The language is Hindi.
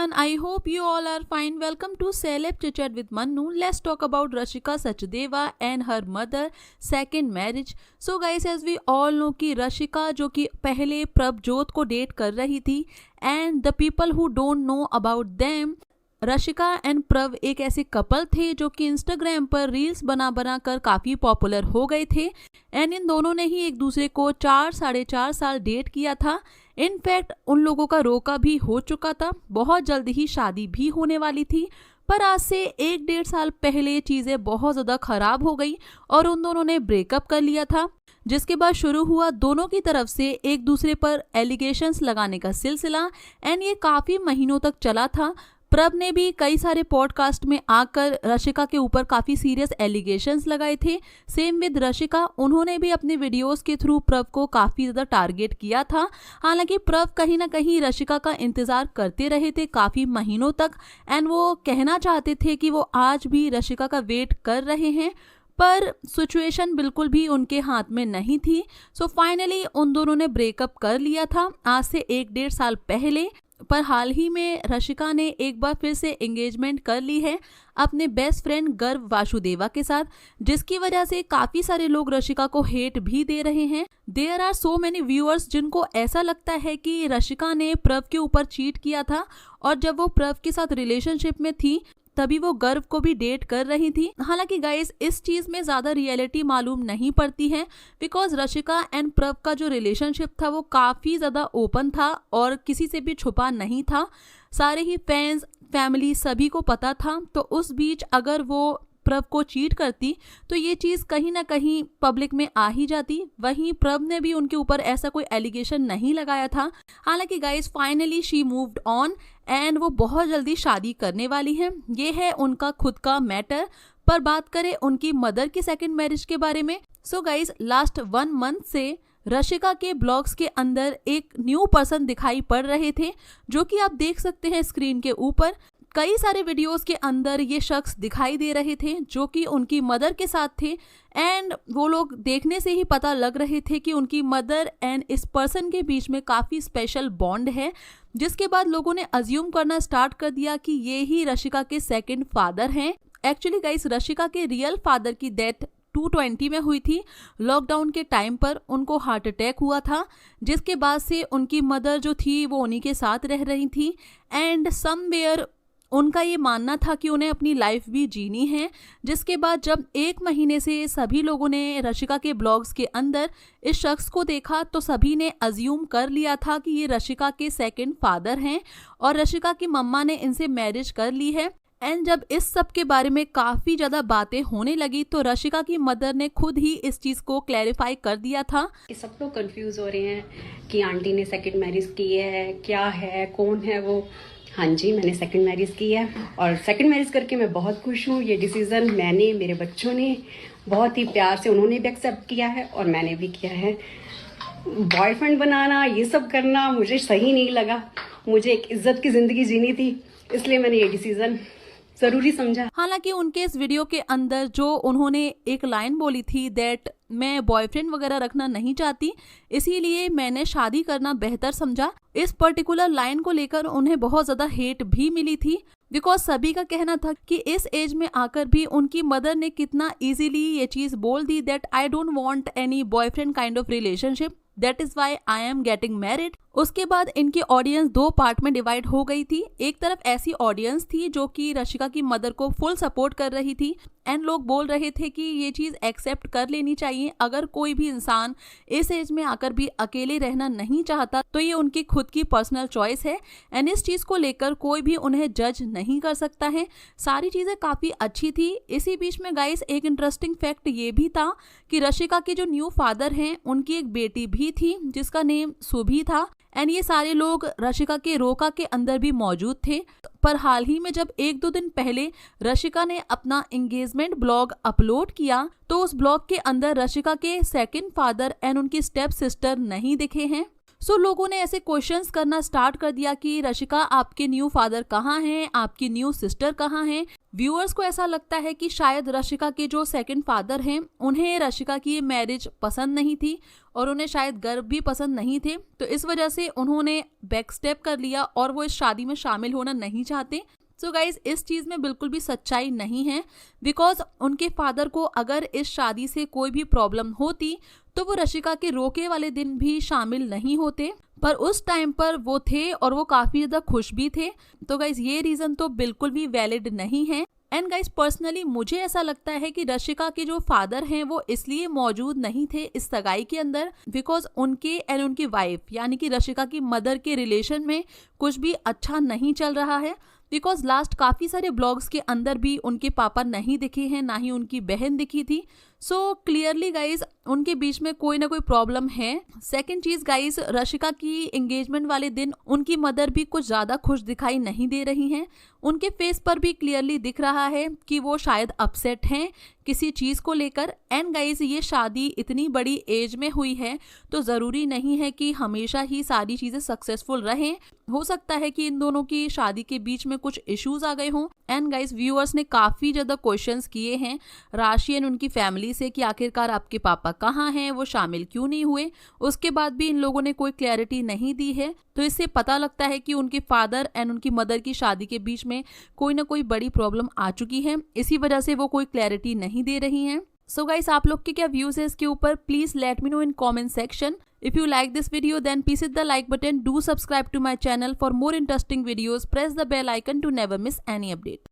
everyone, I hope you all are fine. Welcome to Celeb Chit Chat with Mannu. Let's talk about Rashika Sachdeva and her mother second marriage. So guys, as we all know कि रशिका जो कि पहले प्रभजोत को डेट कर रही थी and the people who don't know about them, Rashika and प्रभ एक ऐसे कपल थे जो कि इंस्टाग्राम पर रील्स बना बना कर काफ़ी पॉपुलर हो गए थे एंड इन दोनों ने ही एक दूसरे को 4-4.5 साल डेट किया था। इनफैक्ट उन लोगों का रोका भी हो चुका था, बहुत जल्द ही शादी भी होने वाली थी। पर आज से 1-1.5 साल पहले चीज़ें बहुत ज़्यादा ख़राब हो गई और उन दोनों ने ब्रेकअप कर लिया था, जिसके बाद शुरू हुआ दोनों की तरफ से एक दूसरे पर एलिगेशंस लगाने का सिलसिला एंड ये काफ़ी महीनों तक चला था। प्रभ ने भी कई सारे पॉडकास्ट में आकर रशिका के ऊपर काफ़ी सीरियस एलिगेशंस लगाए थे। सेम विद रशिका, उन्होंने भी अपने वीडियोस के थ्रू प्रभ को काफ़ी ज़्यादा टारगेट किया था। हालांकि प्रभ कहीं ना कहीं रशिका का इंतज़ार करते रहे थे काफ़ी महीनों तक एंड वो कहना चाहते थे कि वो आज भी रशिका का वेट कर रहे हैं, पर सिचुएशन बिल्कुल भी उनके हाथ में नहीं थी। सो फाइनली उन दोनों ने ब्रेकअप कर लिया था आज से 1-1.5 साल पहले। पर हाल ही में रशिका ने एक बार फिर से एंगेजमेंट कर ली है अपने बेस्ट फ्रेंड गर्व वासुदेवा के साथ, जिसकी वजह से काफ़ी सारे लोग रशिका को हेट भी दे रहे हैं। There are so many viewers जिनको ऐसा लगता है कि रशिका ने प्रभ के ऊपर चीट किया था और जब वो प्रभ के साथ रिलेशनशिप में थी तभी वो गर्व को भी डेट कर रही थी। हालांकि गाइस इस चीज़ में ज़्यादा रियलिटी मालूम नहीं पड़ती है, बिकॉज रशिका एंड प्रभ का जो रिलेशनशिप था वो काफ़ी ज़्यादा ओपन था और किसी से भी छुपा नहीं था। सारे ही फैंस, फैमिली सभी को पता था। तो उस बीच अगर वो प्रभ को चीट करती तो ये चीज़ कहीं ना कहीं पब्लिक में आ ही जाती। वहीं प्रभ ने भी उनके ऊपर ऐसा कोई एलिगेशन नहीं लगाया था। हालांकि guys finally she moved on and वो बहुत जल्दी शादी करने वाली हैं। ये है उनका खुद का मैटर। पर बात करें उनकी मदर की सेकंड मैरिज के बारे में, सो गाइस लास्ट 1 मंथ से रशिका के ब्लॉग्स के अंदर एक न्यू पर्सन दिखाई पड़ रहे थे, जो कि आप देख सकते हैं स्क्रीन के ऊपर। कई सारे वीडियोस के अंदर ये शख्स दिखाई दे रहे थे जो कि उनकी मदर के साथ थे एंड वो लोग देखने से ही पता लग रहे थे कि उनकी मदर एंड इस पर्सन के बीच में काफ़ी स्पेशल बॉन्ड है, जिसके बाद लोगों ने अज्यूम करना स्टार्ट कर दिया कि ये ही रशिका के सेकंड फादर हैं। एक्चुअली गाइस रशिका के रियल फादर की डेथ 2020 में हुई थी। लॉकडाउन के टाइम पर उनको हार्ट अटैक हुआ था, जिसके बाद से उनकी मदर जो थी वो उन्हीं के साथ रह रही थी एंड समवेयर उनका ये मानना था कि उन्हें अपनी लाइफ भी जीनी है। जिसके बाद जब 1 महीने से सभी लोगों ने रशिका के ब्लॉग्स के अंदर इस शख्स को देखा तो सभी ने अज्यूम कर लिया था कि ये रशिका के सेकंड फादर हैं और रशिका की मम्मा ने इनसे मैरिज कर ली है। एंड जब इस सब के बारे में काफ़ी ज़्यादा बातें होने लगी तो रशिका की मदर ने खुद ही इस चीज़ को क्लैरिफाई कर दिया था कि सब लोग कंफ्यूज हो रहे हैं कि आंटी ने सेकंड मैरिज की है, क्या है, कौन है वो। हाँ जी, मैंने सेकंड मैरिज की है और सेकंड मैरिज करके मैं बहुत खुश हूँ। ये डिसीज़न मैंने, मेरे बच्चों ने बहुत ही प्यार से, उन्होंने भी एक्सेप्ट किया है और मैंने भी किया है। बॉयफ्रेंड बनाना, ये सब करना मुझे सही नहीं लगा। मुझे एक इज्जत की ज़िंदगी जीनी थी, इसलिए मैंने ये डिसीज़न ज़रूरी समझा। हालांकि उनके इस वीडियो के अंदर जो उन्होंने एक लाइन बोली थी दैट मैं बॉयफ्रेंड वगैरह रखना नहीं चाहती, इसीलिए मैंने शादी करना बेहतर समझा, इस पर्टिकुलर लाइन को लेकर उन्हें बहुत ज़्यादा हेट भी मिली थी। बिकॉज सभी का कहना था कि इस एज में आकर भी उनकी मदर ने कितना इजीली ये चीज़ बोल दी that I don't want any boyfriend kind of relationship, that is why I am getting married. उसके बाद इनकी ऑडियंस 2 पार्ट में डिवाइड हो गई थी। एक तरफ ऐसी ऑडियंस थी जो कि रशिका की मदर को फुल सपोर्ट कर रही थी एंड लोग बोल रहे थे कि ये चीज़ एक्सेप्ट कर लेनी चाहिए। अगर कोई भी इंसान इस एज में आकर भी अकेले रहना नहीं चाहता तो ये उनकी खुद की पर्सनल चॉइस है एंड इस चीज़ को लेकर कोई भी उन्हें जज नहीं कर सकता है। सारी चीज़ें काफ़ी अच्छी थी। इसी बीच में गाइस एक इंटरेस्टिंग फैक्ट ये भी था कि रशिका के जो न्यू फादर हैं उनकी एक बेटी भी थी जिसका नेम सुभी था एंड ये सारे लोग रशिका के रोका के अंदर भी मौजूद थे। पर हाल ही में जब 1-2 दिन पहले रशिका ने अपना एंगेजमेंट ब्लॉग अपलोड किया तो उस ब्लॉग के अंदर रशिका के सेकंड फादर एंड उनकी स्टेप सिस्टर नहीं दिखे हैं। सो लोगों ने ऐसे क्वेश्चंस करना स्टार्ट कर दिया कि रशिका आपके न्यू फादर कहाँ हैं, आपकी न्यू सिस्टर कहाँ हैं। व्यूअर्स को ऐसा लगता है कि शायद रशिका के जो सेकंड फादर हैं उन्हें रशिका की ये मैरिज पसंद नहीं थी और उन्हें शायद गर्व भी पसंद नहीं थे, तो इस वजह से उन्होंने बैक स्टेप कर लिया और वो इस शादी में शामिल होना नहीं चाहते। सो गाइज इस चीज़ में बिल्कुल भी सच्चाई नहीं है, बिकॉज उनके फादर को अगर इस शादी से कोई भी प्रॉब्लम होती तो वो रशिका के रोके वाले दिन भी शामिल नहीं होते, पर उस टाइम पर वो थे और वो काफ़ी ज़्यादा खुश भी थे। तो गाइज ये रीज़न तो बिल्कुल भी वैलिड नहीं है। एंड गाइज पर्सनली मुझे ऐसा लगता है कि रशिका के जो फादर हैं वो इसलिए मौजूद नहीं थे इस सगाई के अंदर बिकॉज उनके एंड उनकी वाइफ यानी कि रशिका की मदर के रिलेशन में कुछ भी अच्छा नहीं चल रहा है। बिकॉज लास्ट काफ़ी सारे ब्लॉग्स के अंदर भी उनके पापा नहीं दिखे हैं, ना ही उनकी बहन दिखी थी। सो क्लियरली गाइज उनके बीच में कोई ना कोई प्रॉब्लम है। सेकंड चीज गाइज, रशिका की एंगेजमेंट वाले दिन उनकी मदर भी कुछ ज़्यादा खुश दिखाई नहीं दे रही हैं। उनके फेस पर भी क्लियरली दिख रहा है कि वो शायद अपसेट हैं किसी चीज़ को लेकर। एंड गाइज ये शादी इतनी बड़ी एज में हुई है तो ज़रूरी नहीं है कि हमेशा ही सारी चीज़ें सक्सेसफुल रहें। हो सकता है कि इन दोनों की शादी के बीच में कुछ इश्यूज आ गए हों। एंड गाइज व्यूअर्स ने काफ़ी ज़्यादा क्वेश्चंस किए हैं राशि एंड उनकी फैमिली से कि आखिरकार आपके पापा कहाँ हैं, वो शामिल क्यों नहीं हुए। उसके बाद भी इन लोगों ने कोई क्लैरिटी नहीं दी है, तो इससे पता लगता है कि उनके फादर एंड उनकी मदर की शादी के बीच में कोई ना कोई बड़ी प्रॉब्लम आ चुकी है, इसी वजह से वो कोई क्लैरिटी नहीं दे रही हैं। सो गाइस आप लोग के क्या व्यूज है इसके ऊपर, please let me know in comment section. If you like this video then please hit the like button, do subscribe to my channel for more interesting videos, press the bell icon to never miss any update.